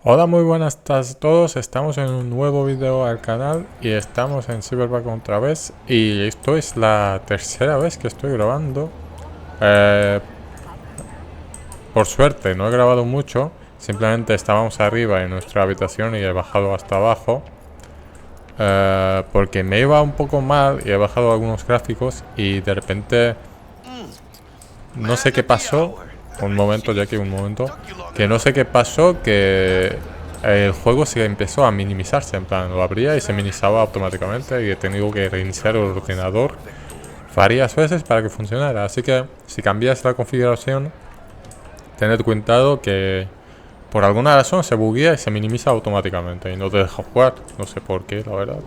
Hola, muy buenas tardes a todos. Estamos en un nuevo video al canal y estamos en CYBERPUNK otra vez. Y esto es la tercera vez que estoy grabando. Por suerte no he grabado mucho. Simplemente estábamos arriba en nuestra habitación y he bajado hasta abajo. Porque me iba un poco mal y he bajado algunos gráficos y de repente no sé qué pasó. Un momento, ya que un momento. Que no sé qué pasó, que el juego se empezó a minimizarse. En plan, lo abría y se minimizaba automáticamente. Y he tenido que reiniciar el ordenador varias veces para que funcionara. Así que si cambias la configuración, tened cuidado que por alguna razón se buguea y se minimiza automáticamente. Y no te deja jugar. No sé por qué, la verdad.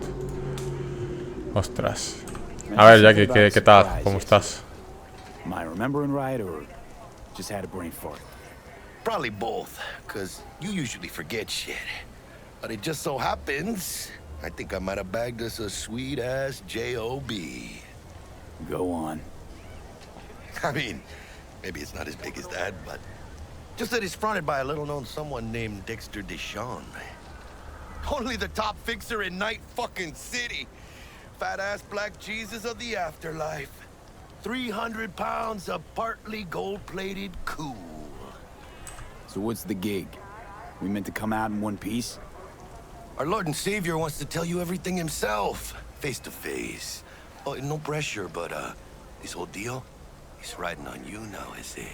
Ostras. A ver, Jackie, ¿qué tal? ¿Cómo estás? Am I remembering right or just had a brain fart? Probably both, because you usually forget shit. But it just so happens, I think I might have bagged us a sweet-ass J.O.B. Go on. I mean, maybe it's not as big as that, but just that it's fronted by a little-known someone named Dexter Deshawn. Only the top fixer in Night fucking City. Fat-ass black Jesus of the afterlife. 300 pounds of partly gold-plated cool. So what's the gig? We meant to come out in one piece? Our Lord and Savior wants to tell you everything himself, face to face. Oh, no pressure, but this whole deal, he's riding on you now, is he?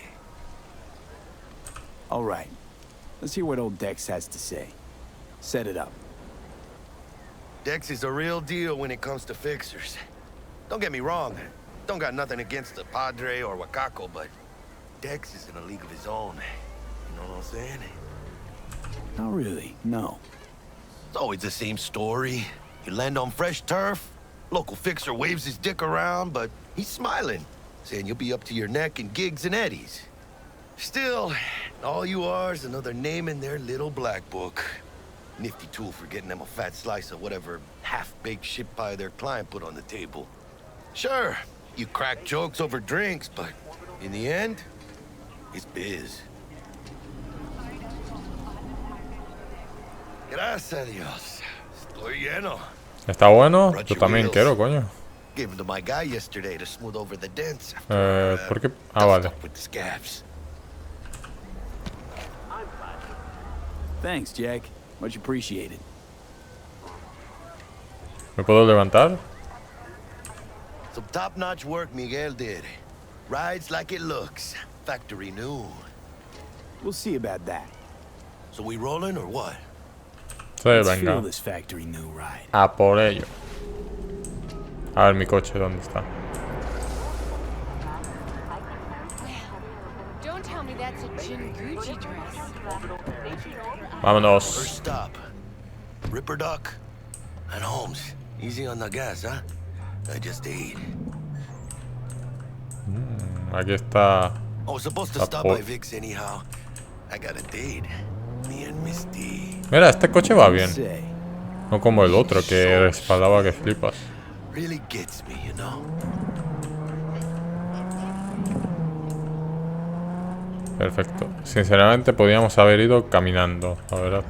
All right. Let's hear what old Dex has to say. Set it up. Dex is a real deal when it comes to fixers. Don't get me wrong. Don't got nothing against the Padre or Wakako, but Dex is in a league of his own. You know what I'm saying? Not really, no. It's always the same story. You land on fresh turf, local fixer waves his dick around, but he's smiling, saying you'll be up to your neck in gigs and eddies. Still, all you are is another name in their little black book. Nifty tool for getting them a fat slice of whatever half-baked shit pie their client put on the table. Sure, you crack jokes over drinks, but in the end, it's biz. Gracias a Dios. Estoy lleno. ¿Está bueno? Yo también quiero, coño. Gave him to my guy yesterday to smooth over the dents ¿Por qué? Ah, vale. with the scabs. Thanks, Jack. Much appreciated. ¿Me puedo levantar? Some top-notch work Miguel did. Rides like it looks. Factory new. We'll see about that. So we rolling or what? Sí, Let's venga. feel this factory new ride. A por ello. A ver mi coche, ¿dónde está? Don't tell me that's a Jin Gucci dress. Vámonos. First stop. Ripper Duck and Holmes. Easy on the gas, huh? I just ate. Aquí está. I was supposed to stop by Vic's anyhow. I got a date. Me and Misty. Mira, este coche va bien. Say, No como el otro que respaldaba que flipas. Really gets me, you know? Perfecto. Sinceramente podíamos haber ido caminando, la verdad.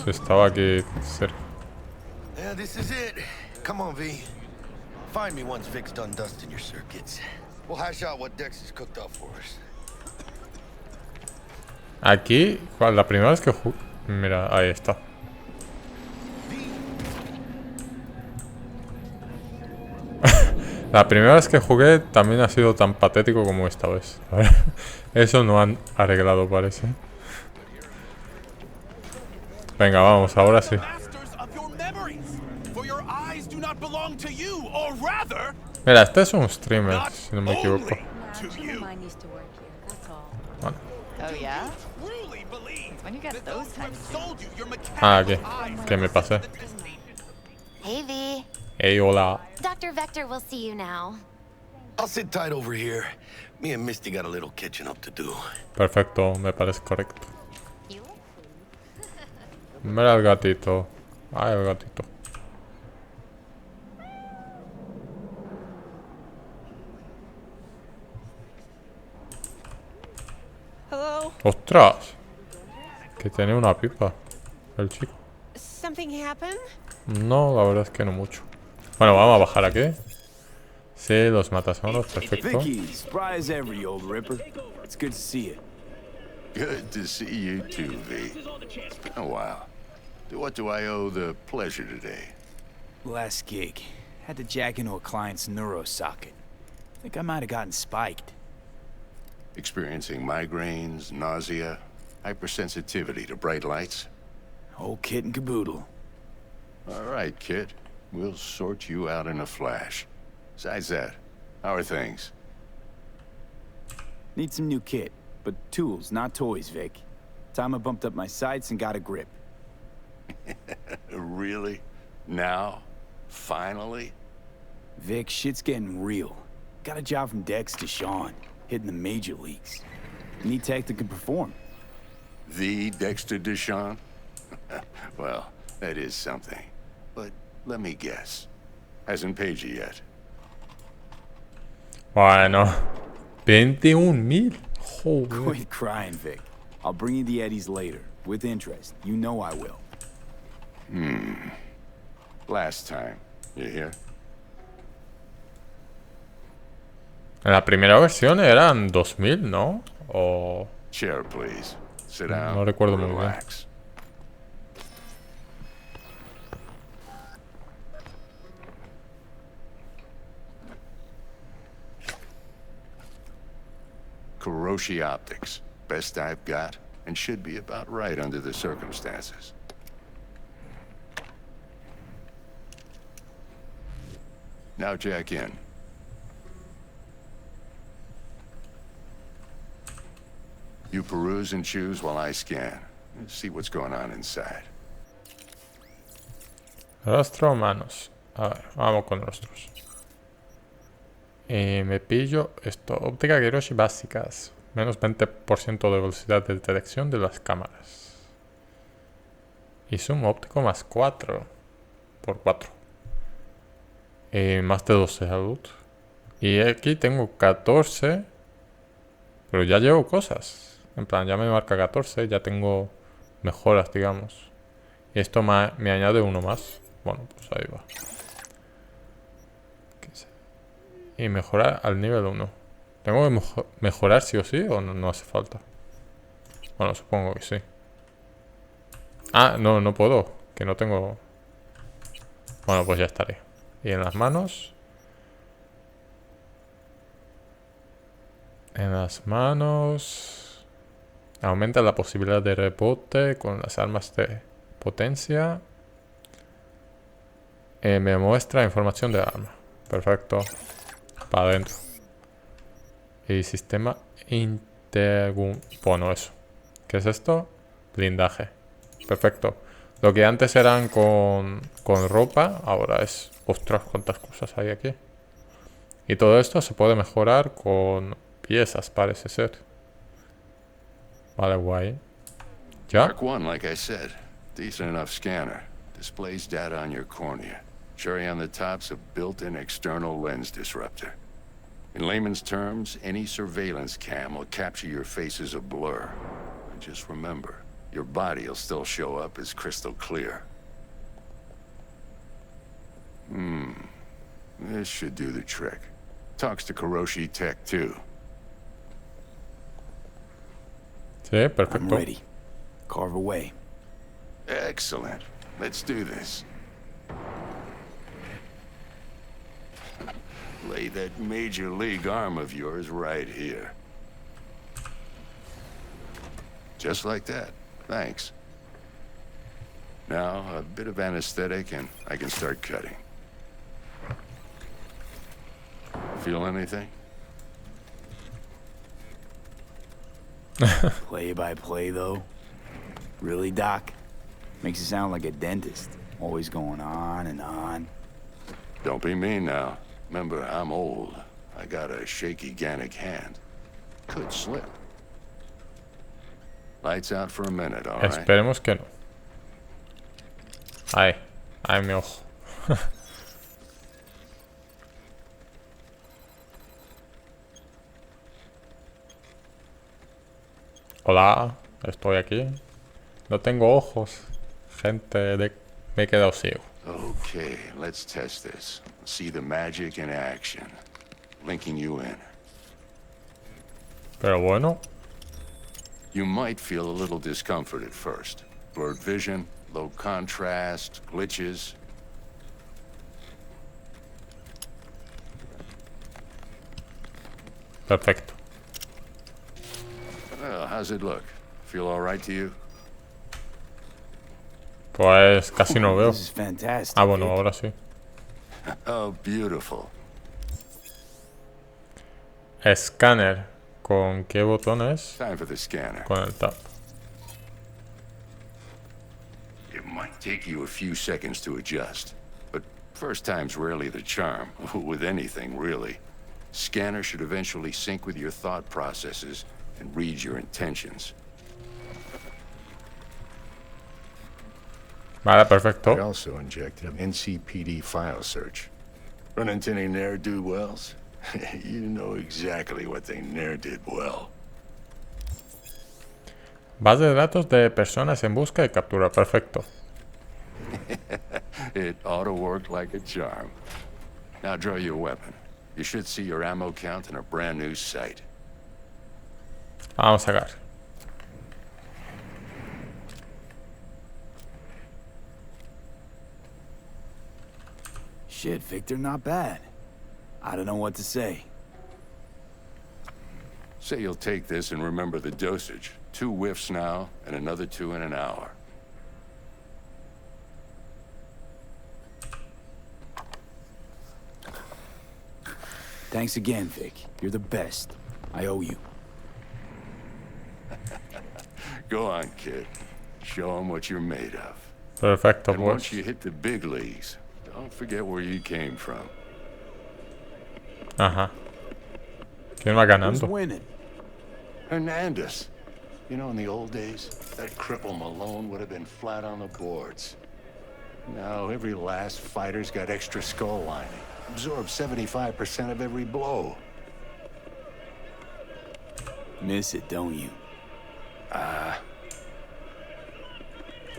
Si estaba aquí cerca. Yeah, this is it. Come on, V. Find me once Vic's done dusting your circuits. We'll hash out what Dex has cooked up for us. Aquí, la primera vez que jugué... Mira, ahí está. La primera vez que jugué también ha sido tan patético como esta vez. Eso no han arreglado, parece. Venga, vamos, ahora sí. Mira, este es un streamer, si no me equivoco. Vale. Oh yeah? When you got those types. Ah, aquí. Que me pasé. Hey, V. Hey, hola. Dr. Vector will see you now. I'll sit tight over here. Me and Misty got a little catching up to do. Perfecto, me parece correcto. Mira el gatito. Ay, el gatito. Hello? ¡Ostras! Que tiene una pipa. El chico. Something happen? No, la verdad es que no mucho. Bueno, vamos a bajar aquí. Sí, los matasonos, perfecto. Vicky, spry as ever, you old ripper. It's good to see you. Good to see you too, V. It's been a while. To what do I owe the pleasure today? Last gig. Had to jack into a client's neuro socket. Think I might have gotten spiked. Experiencing migraines, nausea, hypersensitivity to bright lights? Whole kit and caboodle. All right, kid. We'll sort you out in a flash. Besides that, how are things? Need some new kit, but tools, not toys, Vic. Time I bumped up my sights and got a grip. Really? Now? Finally? Vic, shit's getting real. Got a job from Dexter Deshawn, hitting the major leagues. Need tech that can perform. The Dexter Deshawn? Well, that is something. But let me guess. Hasn't paid you yet. Bueno. 21.000. Joder. Quit crying, Vic. I'll bring you the eddies later, with interest. You know I will. Last time. You hear? En la primera versión eran 2000, ¿no? O... Chair, please. Sit down. No recuerdo muy bien. Relax. Kuroshi Optics. Best I've got, and should be about right under the circumstances. Now jack in. You peruse and choose while I scan. Let's see what's going on inside. Rostro o manos. A ver, vamos con rostros. Me pillo esto. Óptica giros básicas. Menos 20% de velocidad de detección de las cámaras. Y zoom óptico más 4. Por 4. Más de 12 salud. Y aquí tengo 14. Pero ya llevo cosas. En plan, ya me marca 14. Ya tengo mejoras, digamos. Y esto me añade uno más. Bueno, pues ahí va. Y mejorar al nivel 1. ¿Tengo que mejorar sí o sí? ¿O no hace falta? Bueno, supongo que sí. Ah, no puedo. Que no tengo... Bueno, pues ya estaré. Y en las manos... En las manos... Aumenta la posibilidad de rebote con las armas de potencia. Me muestra información de arma. Perfecto. Para adentro. Y sistema Bueno, eso. ¿Qué es esto? Blindaje. Perfecto. Lo que antes eran con ropa, ahora es... Ostras, cuántas cosas hay aquí. Y todo esto se puede mejorar con piezas, parece ser. Vale, guay. ¿Ya? Mark 1, like I said. Decent enough scanner. Displays data on your cornea. Cherry on the top's a built-in external lens disruptor. In layman's terms, any surveillance cam will capture your face as a blur. And just remember, your body will still show up as crystal clear. This should do the trick. Talks to Kuroshi Tech, too. Sí, perfecto. I'm ready. Carve away. Excellent. Let's do this. Lay that major league arm of yours right here. Just like that. Thanks. Now, a bit of anesthetic and I can start cutting. Feel anything? Play by play, though. Really, Doc? Makes it sound like a dentist. Always going on and on. Don't be mean now. Remember, I'm old. I got a shaky Gannic hand. Could slip. Lights out for a minute, all right? Esperemos que no. Ay, mi ojo. Hola, estoy aquí. No tengo ojos. Gente, me he quedado ciego. Okay, let's test this. See the magic in action. Linking you in. Pero bueno. You might feel a little discomfort at first. Blurred vision, low contrast, glitches. Perfecto. Well, how's it look? Feel all right to you? Pues casi no veo. This is fantastic. Ah, bueno, Vic. ahora sí. Oh, beautiful. Escáner. ¿Con qué botones? Time for the scanner. Con el tab. It might take you a few seconds to adjust, but first time's rarely the charm, with anything, really. Scanner should eventually sync with your thought processes and read your intentions. Vale, I perfecto. also injected an NCPD file search. Run into any ne'er-do-wells? You know exactly what they ne'er did well. Base de datos de personas en busca y captura. Perfecto. It ought to work like a charm. Now draw your weapon. You should see your ammo count in a brand new sight. Vamos a sacar. Shit, Victor, not bad. I don't know what to say. Say you'll take this and remember the dosage. 2 whiffs now, and another 2 in an hour. Thanks again, Vic. You're the best. I owe you. Go on, kid. Show 'em what you're made of. Perfecto, And once pues. you hit the big leagues, don't forget where you came from. Ajá. ¿Quién va Who's ganando? winning? Hernandez. You know, in the old days, that cripple Malone would have been flat on the boards. Now, every last fighter's got extra skull lining. Absorbs 75% of every blow. Miss it, don't you?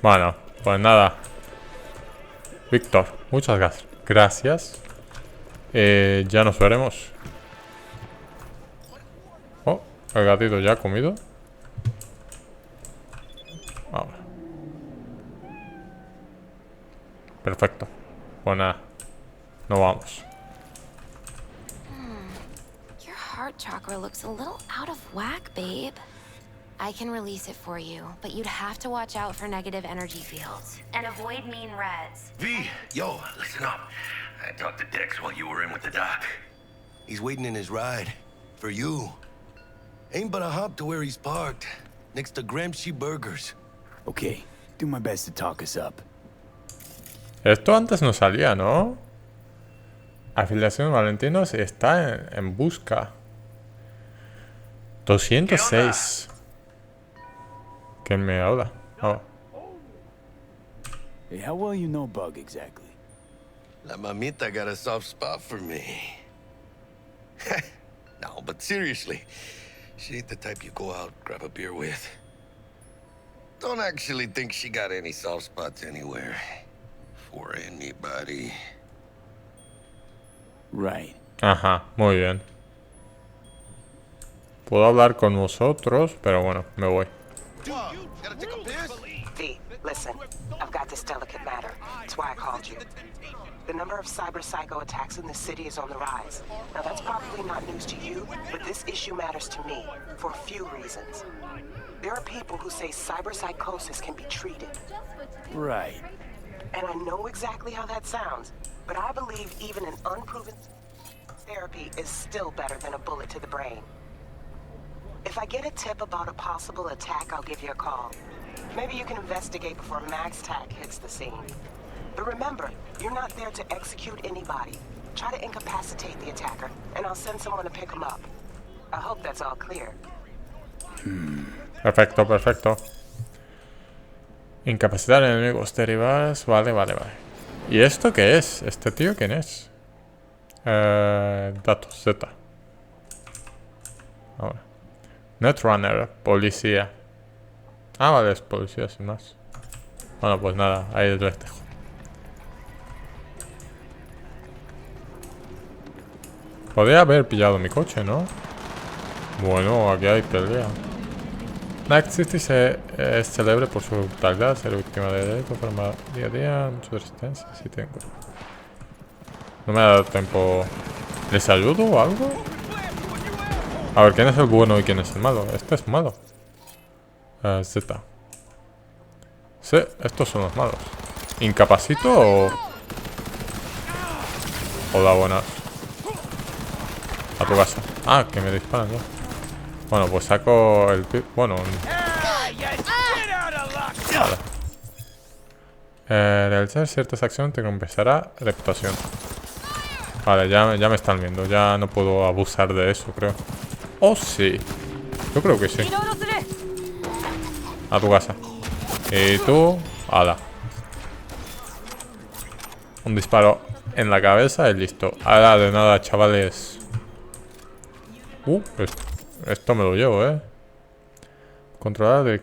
Bueno, pues nada. Víctor, muchas gracias. Ya nos veremos. Oh, el gatito ya ha comido. Ahora. Perfecto. Pues nada. Nos vamos. Your heart chakra looks a little out of whack, babe. I can release it for you, but you'd have to watch out for negative energy fields. And avoid mean reds. V, yo, listen up. I talked to Dex while you were in with the doc. He's waiting in his ride. For you. Ain't but a hop to where he's parked. Next to Gramsci Burgers. Okay, do my best to talk us up. Esto antes no salía, ¿no? Afiliación Valentinos está en busca. 206. ¿Quién me habla? Oh. Hey, how well you know Bug exactly? La mamita got a soft spot for me. No, but seriously, she ain't the type you go out, grab a beer with. Don't actually think she got any soft spots anywhere. For anybody. Right. Ajá, muy bien. Puedo hablar con vosotros, pero bueno, me voy. V, listen. I've got this delicate matter. That's why I called you. The number of cyber psycho attacks in the city is on the rise. Now, that's probably not news to you, but this issue matters to me for a few reasons. There are people who say cyber psychosis can be treated. Right. And I know exactly how that sounds, but I believe even an unproven therapy is still better than a bullet to the brain. If I get a tip about a possible attack, I'll give you a call. Maybe you can investigate before Max Tack hits the scene. But remember, you're not there to execute anybody. Try to incapacitate the attacker, and I'll send someone to pick him up. I hope that's all clear. Perfecto, perfecto. Incapacitar enemigos derivados. Vale, vale, vale. ¿Y esto qué es? ¿Este tío quién es? Datos, Z. Ahora. Netrunner, policía. Ah, vale, es policía sin más. Bueno, pues nada, ahí les dejo. Podría haber pillado mi coche, ¿no? Bueno, aquí hay pelea. Night City es célebre por su brutalidad, ser víctima de delito, forma día a día, mucha resistencia. Sí tengo. No me ha dado tiempo. ¿Les ayudo o algo? A ver, ¿quién es el bueno y quién es el malo? Este es malo. Z. Sí, estos son los malos. ¿Incapacito o...? Hola, buenas. A tu casa. Ah, que me disparan ya. Bueno, pues saco el... Bueno... Vale. Realizar ciertas acciones te compensará reputación. Vale, ya me están viendo. Ya no puedo abusar de eso, creo. Oh, sí. Yo creo que sí. A tu casa. Y tú... Hala. Un disparo en la cabeza y listo. Ahora de nada, chavales. Esto me lo llevo, Controlar de...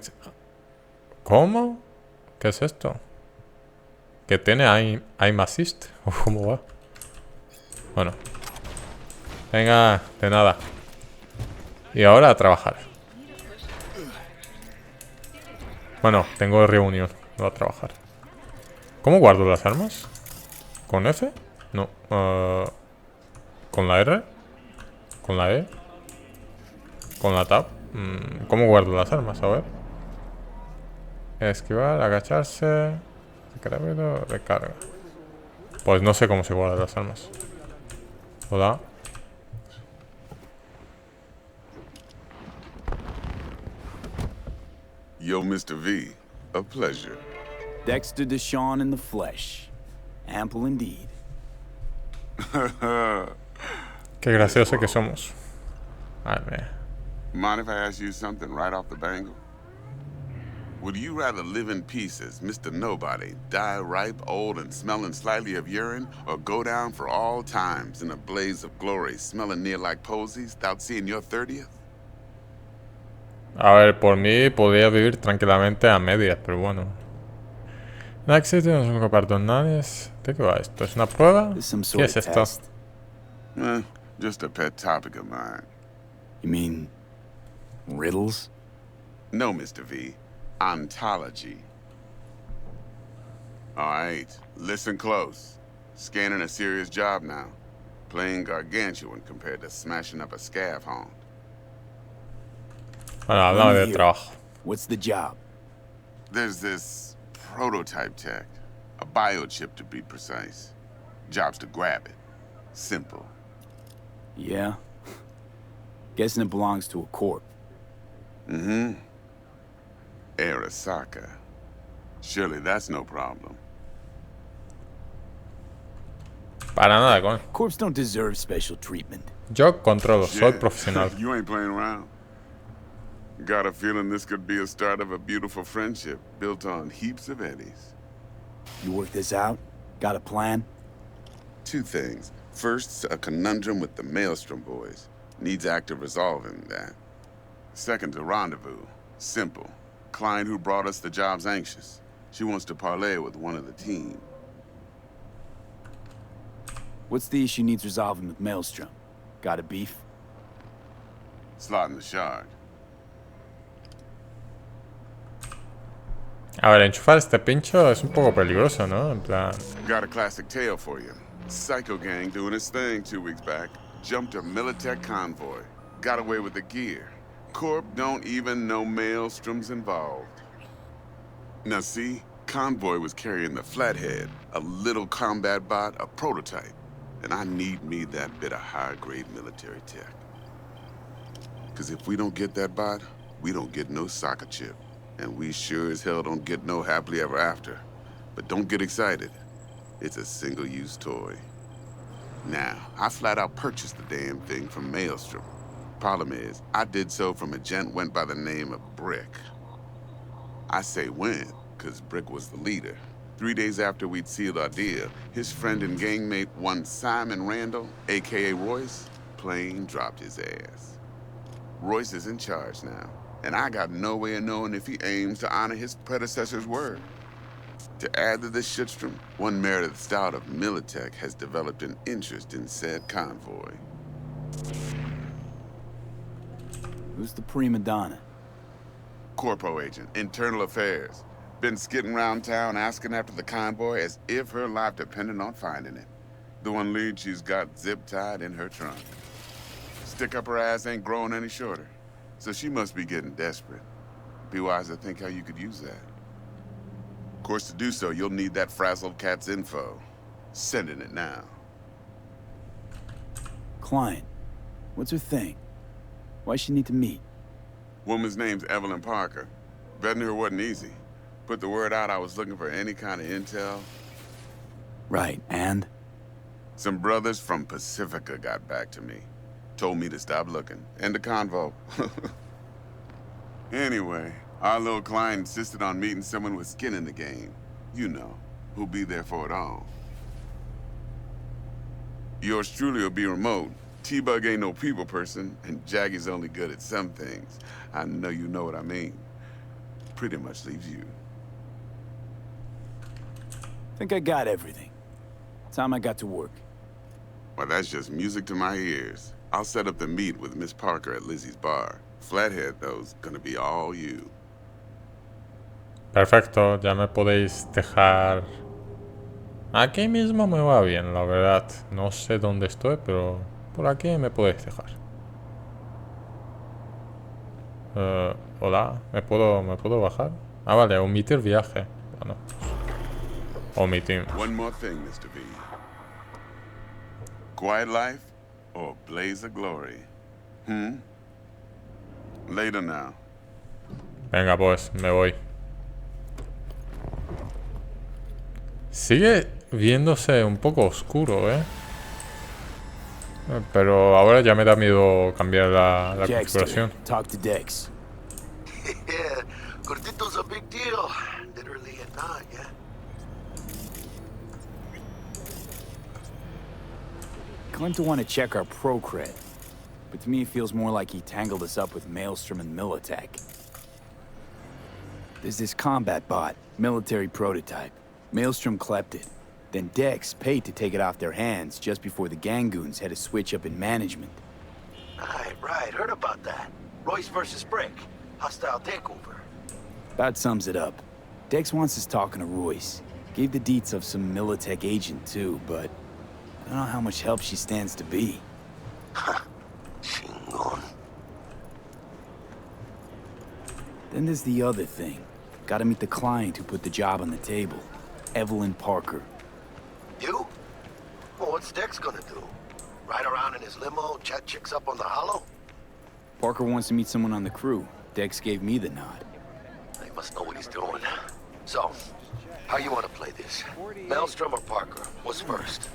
¿Cómo? ¿Qué es esto? ¿Que tiene aim assist? ¿O cómo va? Bueno. Venga, de nada. Y ahora a trabajar. Bueno, tengo reunión. No a trabajar. ¿Cómo guardo las armas? ¿Con F? No. ¿Con la R? ¿Con la E? ¿Con la tab? ¿Cómo guardo las armas? A ver. Esquivar, agacharse. Recarga, recarga. Pues no sé cómo se guardan las armas. Hola. Yo, Mr. V, a pleasure. Dexter Deshawn in the flesh. Ample indeed. Qué gracioso que somos. Madre. Mind if I ask you something right off the bangle? Would you rather live in pieces, Mr. Nobody, die ripe, old, and smelling slightly of urine, or go down for all times in a blaze of glory, smelling near like posies, without seeing your 30th? A ver, por mí podría vivir tranquilamente a medias, pero bueno. No existe, no son perdonales. ¿De qué va esto? ¿Es una prueba? ¿Qué es esto? Just a pet topic of mine. You mean riddles? No, Mr. V. Ontology. Alright, listen close. Scanning a serious job now. Playing gargantuan compared to smashing up a scav hound. Bueno, hablamos del trabajo. What's the job? There's this prototype tech. A biochip to be precise. Job's to grab it. Simple. Yeah? Guessing it belongs to a corp. Mm-hmm. Arasaka. Surely that's no problem. Para nada, con. Corps don't deserve special treatment. Yo controlo, soy profesional. You ain't playing around. Got a feeling this could be a start of a beautiful friendship built on heaps of eddies. You work this out? Got a plan? Two things. First, a conundrum with the Maelstrom boys. Needs active resolving that. Second, a rendezvous. Simple. Client who brought us the job's anxious. She wants to parlay with one of the team. What's the issue needs resolving with Maelstrom? Got a beef? Slotting the shard. A ver, enchufar este pincho es un poco peligroso, ¿no? En plan... Got a classic tale for you. Psycho gang doing his thing 2 weeks back. Jumped a Militech convoy. Got away with the gear. Corp don't even know Maelstrom's involved. Now see, convoy was carrying the Flathead, a little combat bot, a prototype. And I need me that bit of high-grade military tech. Because if we don't get that bot, we don't get no soccer chip. And we sure as hell don't get no happily ever after. But don't get excited. It's a single-use toy. Now, I flat out purchased the damn thing from Maelstrom. Problem is, I did so from a gent went by the name of Brick. I say when, because Brick was the leader. 3 days after we'd sealed our deal, his friend and gangmate, one Simon Randall, a.k.a. Royce, plain dropped his ass. Royce is in charge now. and I got no way of knowing if he aims to honor his predecessor's word. To add to this shitstorm, one Meredith Stout of Militech has developed an interest in said convoy. Who's the prima donna? Corpo agent, internal affairs. Been skidding around town asking after the convoy as if her life depended on finding it. The one lead she's got zip-tied in her trunk. Stick up her ass ain't growing any shorter, so she must be getting desperate. Be wise to think how you could use that. Of course, to do so, you'll need that frazzled cat's info. Sending it now. Client. What's her thing? Why she need to meet? Woman's name's Evelyn Parker. Betting her wasn't easy. Put the word out I was looking for any kind of intel. Right, and? Some brothers from Pacifica got back to me. Told me to stop looking. End the convo. Anyway, our little client insisted on meeting someone with skin in the game. You know, who'll be there for it all. Yours truly will be remote. T-Bug ain't no people person, and Jaggy's only good at some things. I know you know what I mean. Pretty much leaves you. Think I got everything. Time I got to work. Well, that's just music to my ears. I'll set up the meet with Miss Parker at Lizzie's bar. Flathead, though's gonna be all you. Perfecto, ya me podéis dejar. Aquí mismo me va bien, la verdad. No sé dónde estoy, pero por aquí me podéis dejar. Hola, ¿me puedo bajar? Ah, vale, omitir viaje. Bueno, omitir. One more thing, Mr. B. Quiet life or blaze of glory? Later now. Venga, pues, me voy. Sigue viéndose un poco oscuro, ¿eh? Pero ahora ya me da miedo cambiar la configuración. Talk to Dex. Yeah, Gordito's a big deal. Literally and not, yeah. Claimed to want to check our pro cred, but to me it feels more like he tangled us up with Maelstrom and Militech. There's this combat bot, military prototype. Maelstrom clept it. Then Dex paid to take it off their hands just before the Gangoons had a switch up in management. Right, heard about that. Royce versus Brick. Hostile takeover. About sums it up. Dex wants us talking to Royce. Gave the deets of some Militech agent too, but I don't know how much help she stands to be. Chingon. Then there's the other thing. Gotta meet the client who put the job on the table. Evelyn Parker. You? Well, what's Dex gonna do? Ride around in his limo, chat chicks up on the hollow? Parker wants to meet someone on the crew. Dex gave me the nod. He must know what he's doing. So, how you want to play this? Maelstrom or Parker? What's first?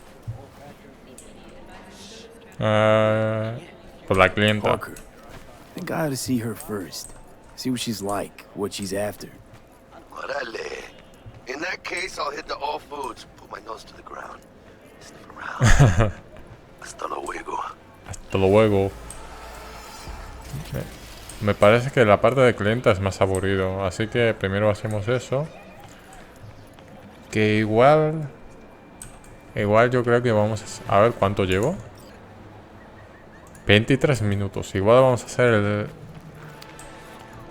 Por la clienta. Parker. I think I ought to see her first. See what she's like, what she's after. Orale. In that case, I'll hit the all foods. Put my nose to the ground. Sniff around. Hasta luego. Hasta luego. Me parece que la parte de clienta es más aburrido. Así que primero hacemos eso. Que igual yo creo que vamos a ver cuánto llevo. 23 minutos. Igual vamos a hacer el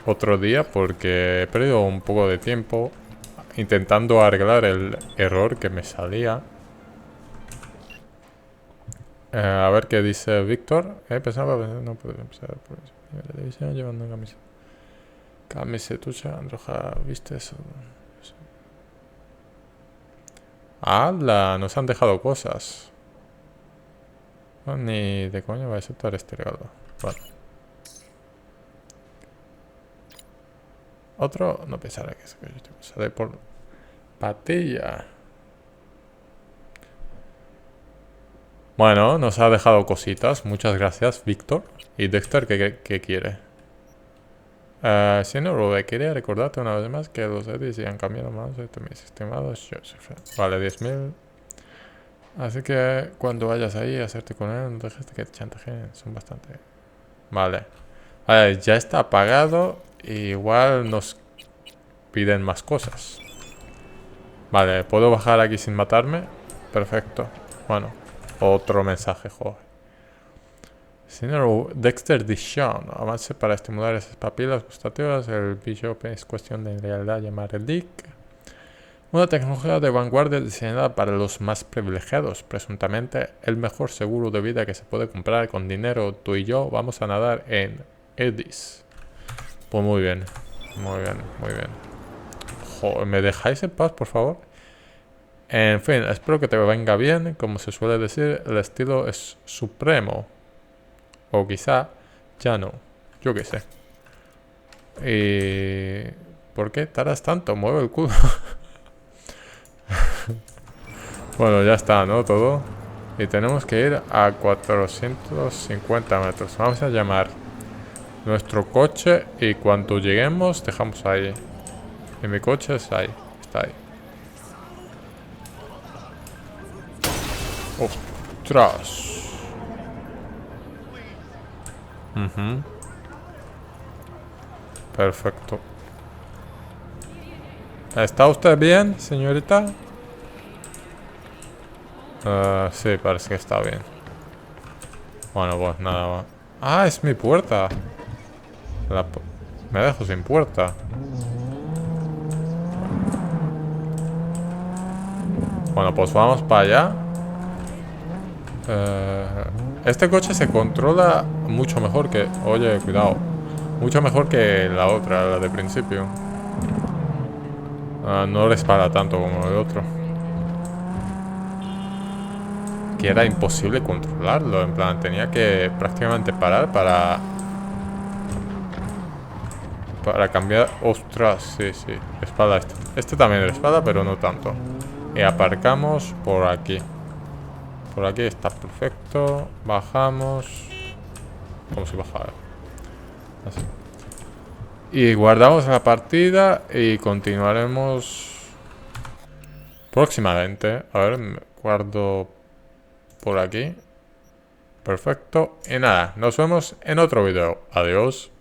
otro día porque he perdido un poco de tiempo intentando arreglar el error que me salía. A ver qué dice Víctor. Pensaba no puedo empezar por eso. La televisión llevando camisetucha roja, ¿viste eso? ¡Hala! Nos han dejado cosas. No, ni de coño va a aceptar este regalo. Bueno. Otro, no pensará que sale por patilla. Bueno, nos ha dejado cositas. Muchas gracias, Víctor. ¿Y Dexter qué quiere? Si no lo ve, quería recordarte una vez más que los edits ya han cambiado más de mis estimados. Vale, 10.000. Así que cuando vayas ahí a hacerte con él, no dejes que te chantajeen. Son bastante... Vale. Vale, ya está apagado. Igual nos piden más cosas. Vale, ¿puedo bajar aquí sin matarme? Perfecto. Bueno, otro mensaje, joder. Señor Dexter Deshawn, avance para estimular esas papilas gustativas. El bishop es cuestión de en realidad llamar el dick. Una tecnología de vanguardia diseñada para los más privilegiados. Presuntamente el mejor seguro de vida que se puede comprar con dinero. Tú y yo vamos a nadar en Edis. Pues muy bien. Muy bien, muy bien. Joder, ¿me dejáis en paz, por favor? En fin, espero que te venga bien. Como se suele decir, el estilo es supremo. O quizá ya no. Yo qué sé. ¿Y por qué tardas tanto? Mueve el culo. Bueno, ya está, ¿no? Todo. Y tenemos que ir a 450 metros. Vamos a llamar nuestro coche y cuando lleguemos dejamos ahí. Y mi coche es ahí. Está ahí. ¡Ostras! Perfecto. ¿Está usted bien, señorita? Sí, parece que está bien. Bueno, pues nada más. Ah, es mi puerta. Me dejo sin puerta. Bueno, pues vamos para allá. Este coche se controla mucho mejor que... Oye, cuidado. Mucho mejor que la otra, la de principio. No respara tanto como el otro. Que era imposible controlarlo. En plan, tenía que prácticamente parar para cambiar. Ostras, sí, sí. Respalda este. Este también respalda, pero no tanto. Y aparcamos por aquí. Por aquí está perfecto. Bajamos. Como si bajara. Así. Y guardamos la partida y continuaremos próximamente. A ver, me guardo por aquí. Perfecto. Y nada, nos vemos en otro video. Adiós.